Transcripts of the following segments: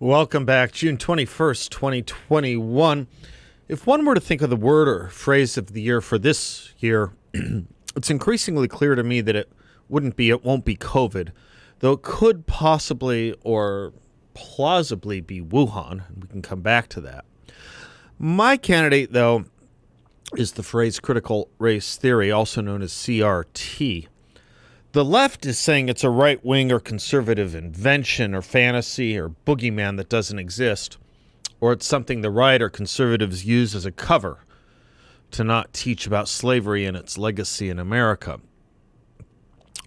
Welcome back. June 21st, 2021. If one were to think of the word or phrase of the year for this year, it's increasingly clear to me that it won't be COVID, though it could possibly or plausibly be Wuhan. We can come back to that. My candidate, though, is the phrase critical race theory, also known as CRT. The left is saying it's a right-wing or conservative invention or fantasy or boogeyman that doesn't exist, or it's something the right or conservatives use as a cover to not teach about slavery and its legacy in America.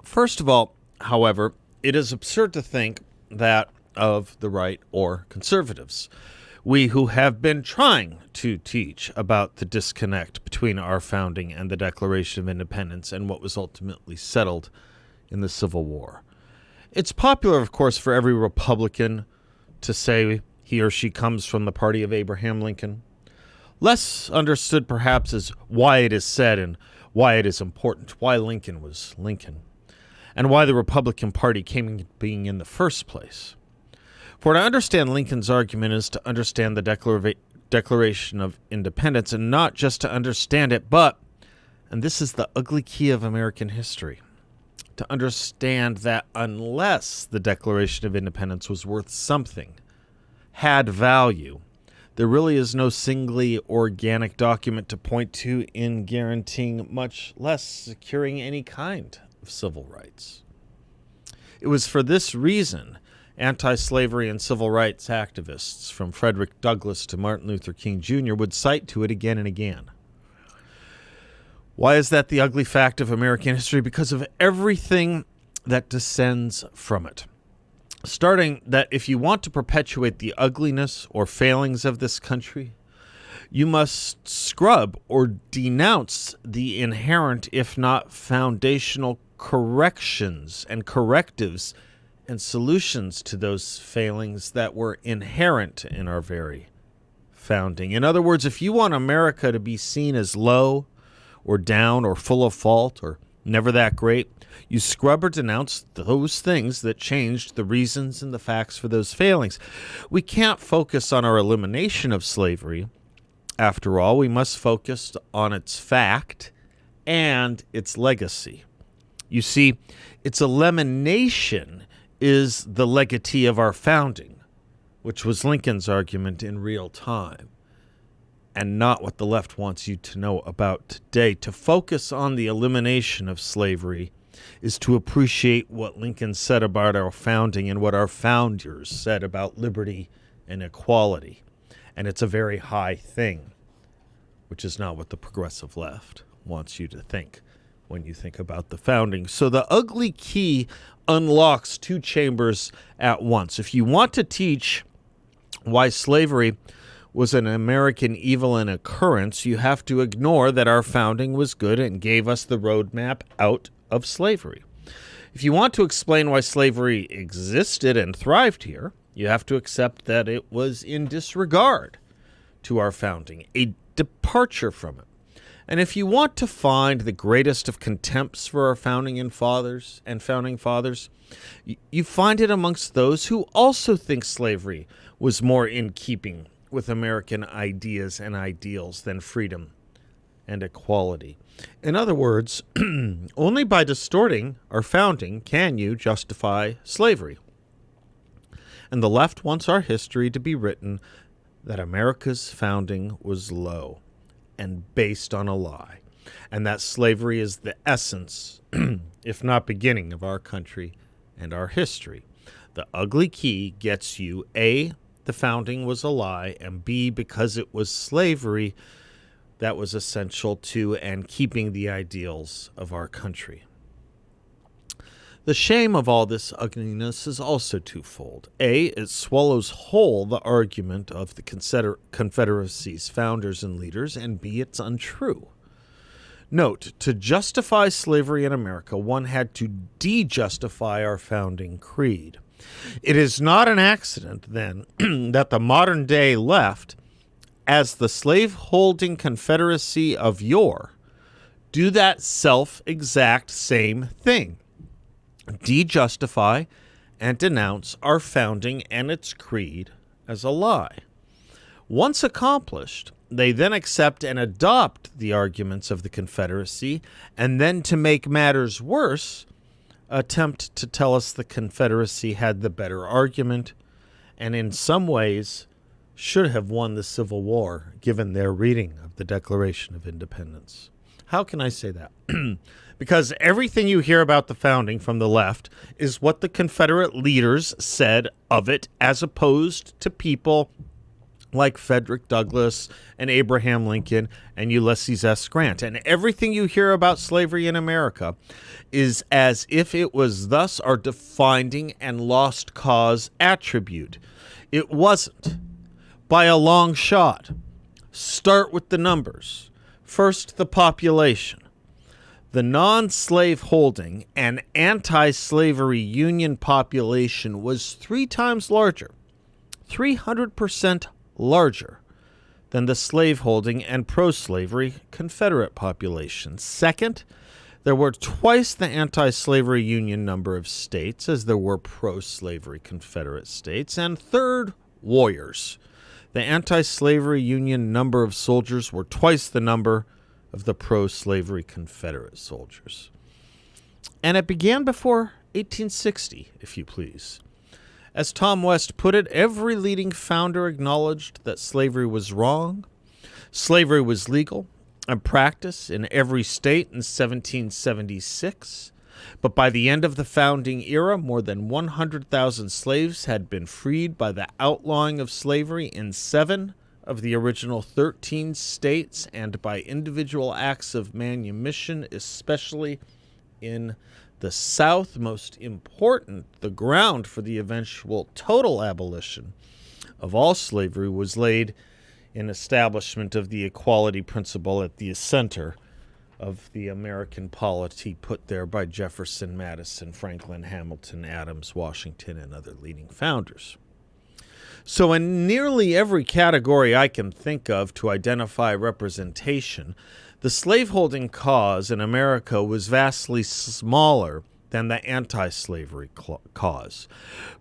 First of all, however, it is absurd to think that of the right or conservatives. We who have been trying to teach about the disconnect between our founding and the Declaration of Independence and what was ultimately settled in the Civil War. It's popular, of course, for every Republican to say he or she comes from the party of Abraham Lincoln. Less understood, perhaps, is why it is said and why it is important, why Lincoln was Lincoln, and why the Republican Party came into being in the first place. For to understand Lincoln's argument is to understand the Declaration of Independence, and not just to understand it, but, and this is the ugly key of American history, to understand that unless the Declaration of Independence was worth something, had value, there really is no singly organic document to point to in guaranteeing, much less securing any kind of civil rights. It was for this reason anti-slavery and civil rights activists, from Frederick Douglass to Martin Luther King Jr., would cite to it again and again. Why is that the ugly fact of American history? Because of everything that descends from it. Starting that if you want to perpetuate the ugliness or failings of this country, you must scrub or denounce the inherent, if not foundational, corrections and correctives and solutions to those failings that were inherent in our very founding. In other words, if you want America to be seen as low or down or full of fault or never that great, you scrub or denounce those things that changed the reasons and the facts for those failings. We can't focus on our elimination of slavery. After all, we must focus on its fact and its legacy. You see, its elimination is the legatee of our founding, which was Lincoln's argument in real time, and not what the left wants you to know about today. To focus on the elimination of slavery is to appreciate what Lincoln said about our founding and what our founders said about liberty and equality. And it's a very high thing, which is not what the progressive left wants you to think when you think about the founding. So the ugly key unlocks two chambers at once. If you want to teach why slavery was an American evil and occurrence, you have to ignore that our founding was good and gave us the roadmap out of slavery. If you want to explain why slavery existed and thrived here, you have to accept that it was in disregard to our founding, a departure from it. And if you want to find the greatest of contempts for our founding fathers, you find it amongst those who also think slavery was more in keeping with American ideas and ideals than freedom and equality. In other words, only by distorting our founding can you justify slavery. And the left wants our history to be written that America's founding was low and based on a lie, and that slavery is the essence, if not beginning, of our country and our history. The ugly key gets you A, the founding was a lie, and B, because it was slavery that was essential to and keeping the ideals of our country. The shame of all this ugliness is also twofold. A, it swallows whole the argument of the Confederacy's founders and leaders, and B, it's untrue. Note, to justify slavery in America, one had to de-justify our founding creed. It is not an accident, then, that the modern-day left, as the slave-holding Confederacy of yore, do that self-exact same thing. De-justify and denounce our founding and its creed as a lie. Once accomplished, they then accept and adopt the arguments of the Confederacy, and then, to make matters worse, attempt to tell us the Confederacy had the better argument and in some ways should have won the Civil War given their reading of the Declaration of Independence. How can I say that? Because everything you hear about the founding from the left is what the Confederate leaders said of it, as opposed to people like Frederick Douglass and Abraham Lincoln and Ulysses S. Grant. And everything you hear about slavery in America is as if it was thus our defining and lost cause attribute. It wasn't. By a long shot. Start with the numbers. First, the population. The non-slave holding and anti-slavery Union population was 3 times larger, 300% larger than the slaveholding and pro-slavery Confederate population. Second, there were twice the anti-slavery Union number of states as there were pro-slavery Confederate states. And third, warriors. The anti-slavery Union number of soldiers were twice the number of the pro-slavery Confederate soldiers. And it began before 1860, if you please. As Tom West put it, every leading founder acknowledged that slavery was wrong. Slavery was legal and practiced in every state in 1776. But by the end of the founding era, more than 100,000 slaves had been freed by the outlawing of slavery in 7 of the original 13 states and by individual acts of manumission, especially in the South. Most important, the ground for the eventual total abolition of all slavery was laid in establishment of the equality principle at the center of the American polity put there by Jefferson, Madison, Franklin, Hamilton, Adams, Washington, and other leading founders. So in nearly every category I can think of to identify representation, the slaveholding cause in America was vastly smaller than the anti-slavery cause.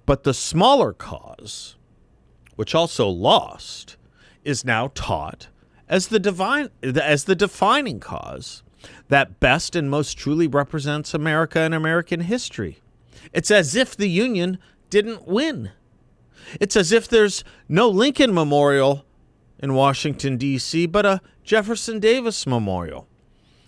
But the smaller cause, which also lost, is now taught as the defining cause that best and most truly represents America and American history. It's as if the Union didn't win. It's as if there's no Lincoln Memorial in Washington, D.C., but a Jefferson Davis Memorial.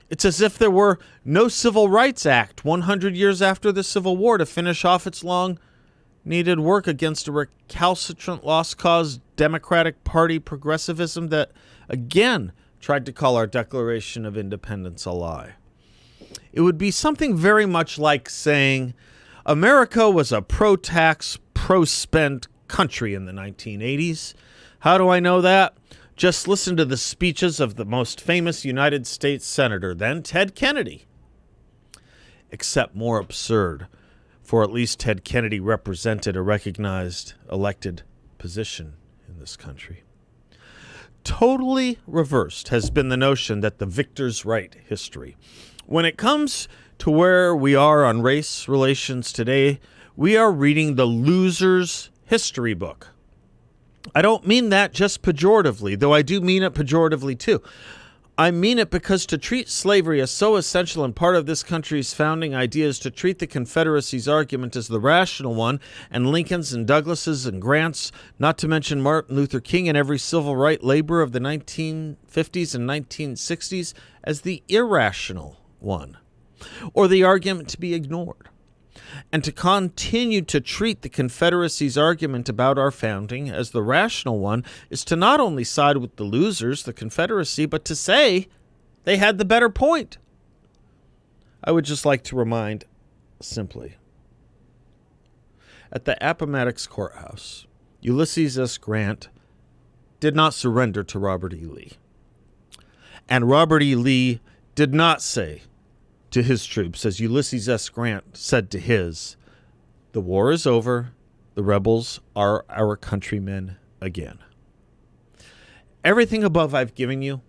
It's as if there were no Civil Rights Act 100 years after the Civil War to finish off its long-needed work against a recalcitrant lost-cause Democratic Party progressivism that, again, tried to call our Declaration of Independence a lie. It would be something very much like saying America was a pro-tax, pro-spend country in the 1980s. How do I know that? Just listen to the speeches of the most famous United States Senator, then Ted Kennedy. Except more absurd, for at least Ted Kennedy represented a recognized elected position in this country. Totally reversed has been the notion that the victors write history. When it comes to where we are on race relations today, we are reading the loser's history book. I don't mean that just pejoratively, though I do mean it pejoratively too. I mean it because to treat slavery as so essential and part of this country's founding ideas, to treat the Confederacy's argument as the rational one, and Lincoln's and Douglas's and Grant's, not to mention Martin Luther King and every civil rights laborer of the 1950s and 1960s, as the irrational one, or the argument to be ignored. And to continue to treat the Confederacy's argument about our founding as the rational one is to not only side with the losers, the Confederacy, but to say they had the better point. I would just like to remind simply, at the Appomattox Courthouse, Ulysses S. Grant did not surrender to Robert E. Lee. And Robert E. Lee did not say to his troops, as Ulysses S. Grant said to his, "The war is over. The rebels are our countrymen again." Everything above I've given you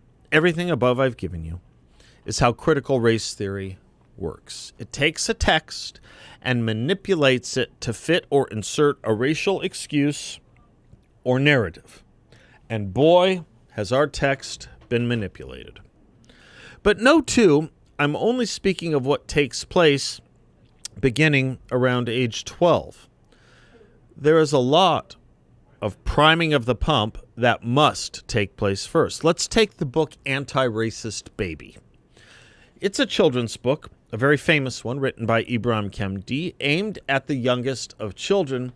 is how critical race theory works. It takes a text and manipulates it to fit or insert a racial excuse or narrative. And boy, has our text been manipulated. But note too, I'm only speaking of what takes place beginning around age 12. There is a lot of priming of the pump that must take place first. Let's take the book Anti-Racist Baby. It's a children's book, a very famous one written by Ibram Kendi, aimed at the youngest of children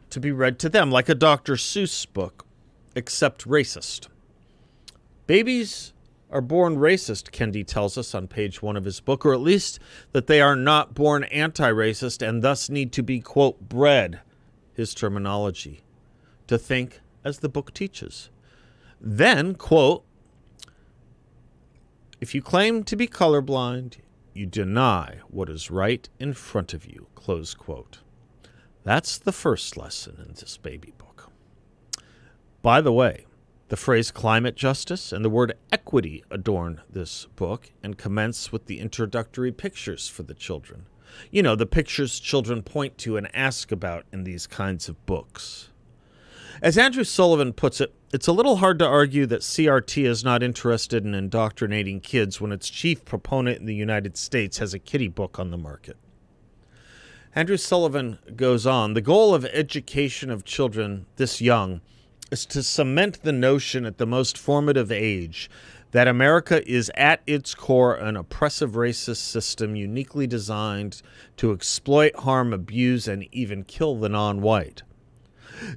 to be read to them, like a Dr. Seuss book, except racist. Babies are born racist, Kendi tells us on page 1 of his book, or at least that they are not born anti-racist and thus need to be, quote, bred, his terminology, to think as the book teaches. Then, quote, if you claim to be colorblind, you deny what is right in front of you, close quote. That's the first lesson in this baby book. By the way, the phrase climate justice and the word equity adorn this book and commence with the introductory pictures for the children. You know, the pictures children point to and ask about in these kinds of books. As Andrew Sullivan puts it, it's a little hard to argue that CRT is not interested in indoctrinating kids when its chief proponent in the United States has a kiddie book on the market. Andrew Sullivan goes on, the goal of education of children this young is to cement the notion at the most formative age that America is at its core an oppressive racist system uniquely designed to exploit, harm, abuse, and even kill the non-white.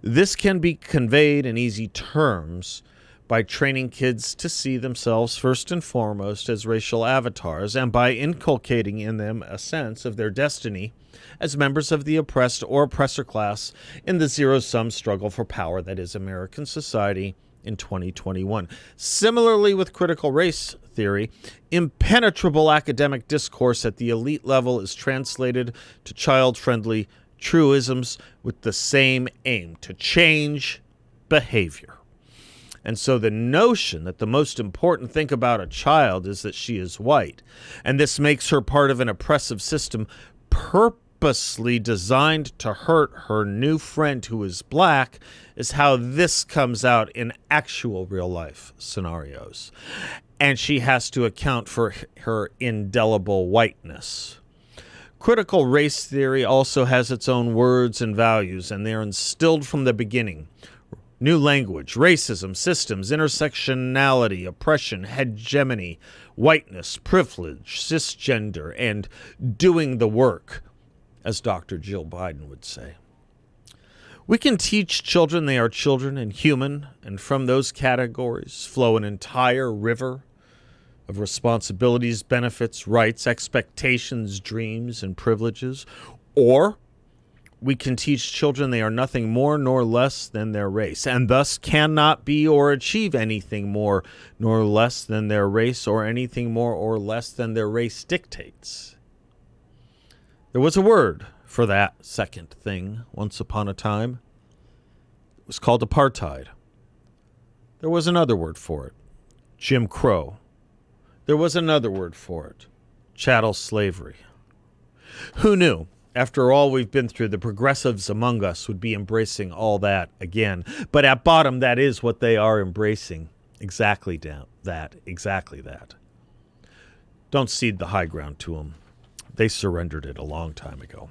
This can be conveyed in easy terms by training kids to see themselves first and foremost as racial avatars and by inculcating in them a sense of their destiny as members of the oppressed or oppressor class in the zero-sum struggle for power that is American society in 2021. Similarly, with critical race theory, impenetrable academic discourse at the elite level is translated to child-friendly truisms with the same aim, to change behavior. And so the notion that the most important thing about a child is that she is white, and this makes her part of an oppressive system purposely designed to hurt her new friend who is black, is how this comes out in actual real-life scenarios. And she has to account for her indelible whiteness. Critical race theory also has its own words and values, and they're instilled from the beginning. New language, racism, systems, intersectionality, oppression, hegemony, whiteness, privilege, cisgender, and doing the work, as Dr. Jill Biden would say. We can teach children they are children and human, and from those categories flow an entire river of responsibilities, benefits, rights, expectations, dreams, and privileges. Or we can teach children they are nothing more nor less than their race, and thus cannot be or achieve anything more nor less than their race, or anything more or less than their race dictates. There was a word for that second thing once upon a time. It was called apartheid. There was another word for it, Jim Crow. There was another word for it, chattel slavery. Who knew? After all we've been through, the progressives among us would be embracing all that again. But at bottom, that is what they are embracing. Exactly that. Don't cede the high ground to them. They surrendered it a long time ago.